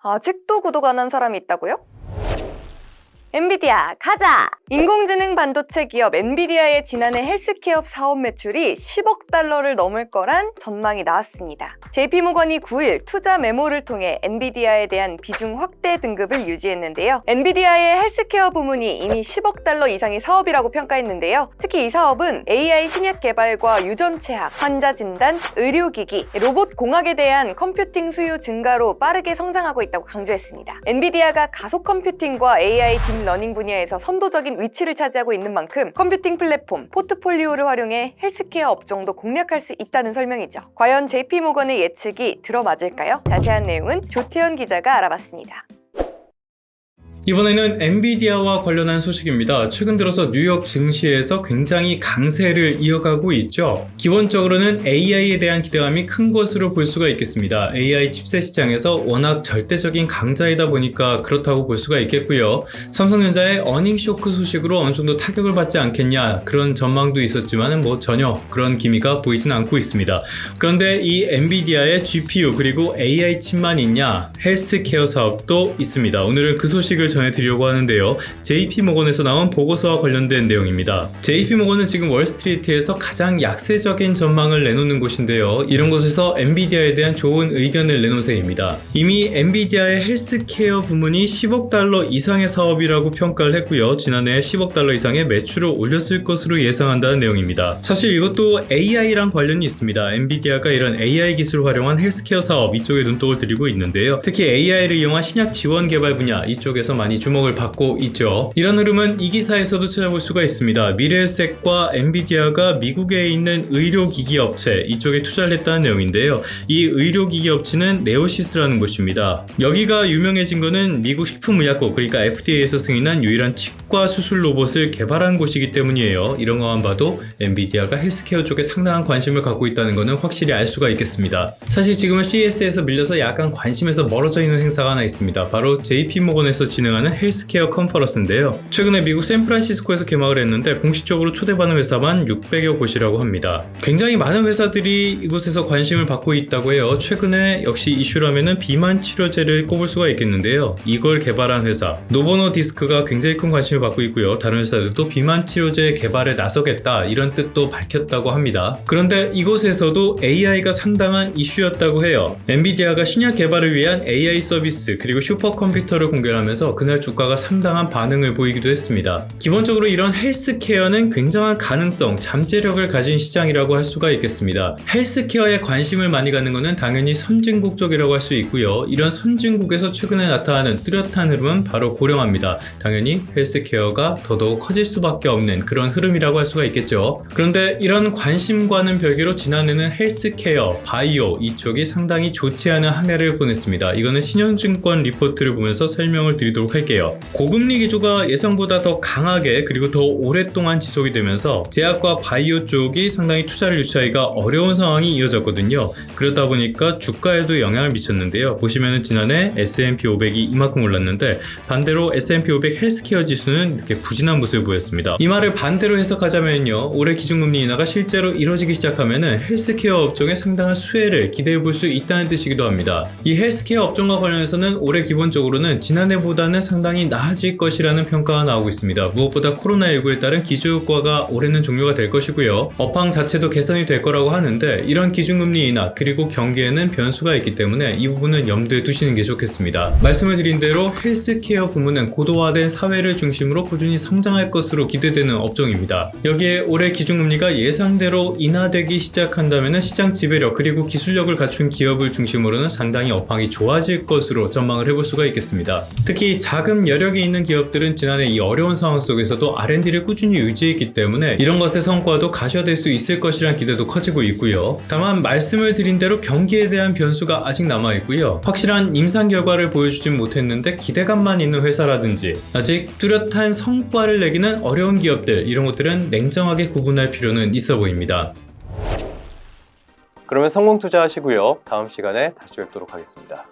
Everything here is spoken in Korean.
아직도 구독 안 한 사람이 있다고요? 엔비디아 가자! 인공지능 반도체 기업 엔비디아의 지난해 헬스케어 사업 매출이 10억 달러를 넘을 거란 전망이 나왔습니다. JP모건이 9일 투자 메모를 통해 엔비디아에 대한 비중 확대 등급을 유지했는데요. 엔비디아의 헬스케어 부문이 이미 10억 달러 이상의 사업이라고 평가했는데요. 특히 이 사업은 AI 신약 개발과 유전체학, 환자 진단, 의료기기, 로봇 공학에 대한 컴퓨팅 수요 증가로 빠르게 성장하고 있다고 강조했습니다. 엔비디아가 가속 컴퓨팅과 AI 딥러닝 분야에서 선도적인 위치를 차지하고 있는 만큼 컴퓨팅 플랫폼, 포트폴리오를 활용해 헬스케어 업종도 공략할 수 있다는 설명이죠. 과연 JP모건의 예측이 들어맞을까요? 자세한 내용은 조태현 기자가 알아봤습니다. 이번에는 엔비디아와 관련한 소식입니다. 최근 들어서 뉴욕 증시에서 굉장히 강세를 이어가고 있죠. 기본적으로는 AI에 대한 기대감이 큰 것으로 볼 수가 있겠습니다. AI 칩셋 시장에서 워낙 절대적인 강자이다 보니까 그렇다고 볼 수가 있겠고요. 삼성전자의 어닝 쇼크 소식으로 어느 정도 타격을 받지 않겠냐 그런 전망도 있었지만 전혀 그런 기미가 보이진 않고 있습니다. 그런데 이 엔비디아의 GPU 그리고 AI 칩만 있냐? 헬스케어 사업도 있습니다. 오늘은 그 소식을 전해드리려고 하는데요. JP모건에서 나온 보고서와 관련된 내용입니다. JP모건은 지금 월스트리트에서 가장 약세적인 전망을 내놓는 곳인데요. 이런 곳에서 엔비디아에 대한 좋은 의견을 내놓은 셈입니다. 이미 엔비디아의 헬스케어 부문이 10억 달러 이상의 사업이라고 평가를 했고요. 지난해 10억 달러 이상의 매출을 올렸을 것으로 예상한다는 내용입니다. 사실 이것도 AI랑 관련이 있습니다. 엔비디아가 이런 AI 기술을 활용한 헬스케어 사업 이쪽에 눈독을 들이고 있는데요. 특히 AI를 이용한 신약 지원 개발 분야 이쪽에서 많이 주목을 받고 있죠. 이런 흐름은 이 기사에서도 찾아볼 수가 있습니다. 미래에셋과 엔비디아가 미국에 있는 의료기기 업체 이쪽에 투자를 했다는 내용인데요. 이 의료기기 업체는 네오시스라는 곳입니다. 여기가 유명해진 거는 미국 식품의약국 그러니까 FDA에서 승인한 유일한 치과 수술 로봇을 개발한 곳이기 때문이에요. 이런 것만 봐도 엔비디아가 헬스케어 쪽에 상당한 관심을 갖고 있다는 것은 확실히 알 수가 있겠습니다. 사실 지금은 CES에서 밀려서 약간 관심에서 멀어져 있는 행사가 하나 있습니다. 바로 JP모건에서 진행하는 헬스케어 컨퍼런스인데요. 최근에 미국 샌프란시스코에서 개막을 했는데 공식적으로 초대받은 회사만 600여 곳이라고 합니다. 굉장히 많은 회사들이 이곳에서 관심을 받고 있다고 해요. 최근에 역시 이슈라면은 비만 치료제를 꼽을 수가 있겠는데요. 이걸 개발한 회사 노보노디스크가 굉장히 큰 관심을 받고 있고요. 다른 회사들도 비만 치료제 개발에 나서겠다 이런 뜻도 밝혔다고 합니다. 그런데 이곳에서도 AI가 상당한 이슈였다고 해요. 엔비디아가 신약 개발을 위한 AI 서비스 그리고 슈퍼컴퓨터를 공개하면서 그날 주가가 상당한 반응을 보이기도 했습니다. 기본적으로 이런 헬스케어는 굉장한 가능성, 잠재력을 가진 시장이라고 할 수가 있겠습니다. 헬스케어에 관심을 많이 갖는 것은 당연히 선진국 쪽이라고 할 수 있고요. 이런 선진국에서 최근에 나타나는 뚜렷한 흐름은 바로 고령화입니다. 당연히 헬스케어가 더더욱 커질 수밖에 없는 그런 흐름이라고 할 수가 있겠죠. 그런데 이런 관심과는 별개로 지난해는 헬스케어, 바이오 이쪽이 상당히 좋지 않은 한 해를 보냈습니다. 이거는 신영증권 리포트를 보면서 설명을 드리도록 할게요. 고금리 기조가 예상보다 더 강하게 그리고 더 오랫동안 지속이 되면서 제약과 바이오 쪽이 상당히 투자를 유치하기가 어려운 상황이 이어졌거든요. 그러다 보니까 주가에도 영향을 미쳤는데요. 보시면은 지난해 S&P 500이 이만큼 올랐는데 반대로 S&P 500 헬스케어 지수는 이렇게 부진한 모습을 보였습니다. 이 말을 반대로 해석하자면요. 올해 기준금리 인하가 실제로 이뤄지기 시작하면은 헬스케어 업종에 상당한 수혜를 기대해 볼 수 있다는 뜻이기도 합니다. 이 헬스케어 업종과 관련해서는 올해 기본적으로는 지난해보다는 상당히 나아질 것이라는 평가가 나오고 있습니다. 무엇보다 코로나19에 따른 기저효과가 올해는 종료가 될 것이고요. 업황 자체도 개선이 될 거라고 하는데 이런 기준금리 인하 그리고 경기에는 변수가 있기 때문에 이 부분은 염두에 두시는 게 좋겠습니다. 말씀을 드린 대로 헬스케어 부문은 고도화된 사회를 중심으로 꾸준히 성장할 것으로 기대되는 업종입니다. 여기에 올해 기준금리가 예상대로 인하되기 시작한다면 시장 지배력 그리고 기술력을 갖춘 기업을 중심으로는 상당히 업황이 좋아질 것으로 전망을 해볼 수가 있겠습니다. 특히 자금 여력이 있는 기업들은 지난해 이 어려운 상황 속에서도 R&D를 꾸준히 유지했기 때문에 이런 것의 성과도 가셔될 수 있을 것이란 기대도 커지고 있고요. 다만 말씀을 드린 대로 경기에 대한 변수가 아직 남아있고요. 확실한 임상 결과를 보여주진 못했는데 기대감만 있는 회사라든지 아직 뚜렷한 성과를 내기는 어려운 기업들 이런 것들은 냉정하게 구분할 필요는 있어 보입니다. 그러면 성공 투자하시고요. 다음 시간에 다시 뵙도록 하겠습니다.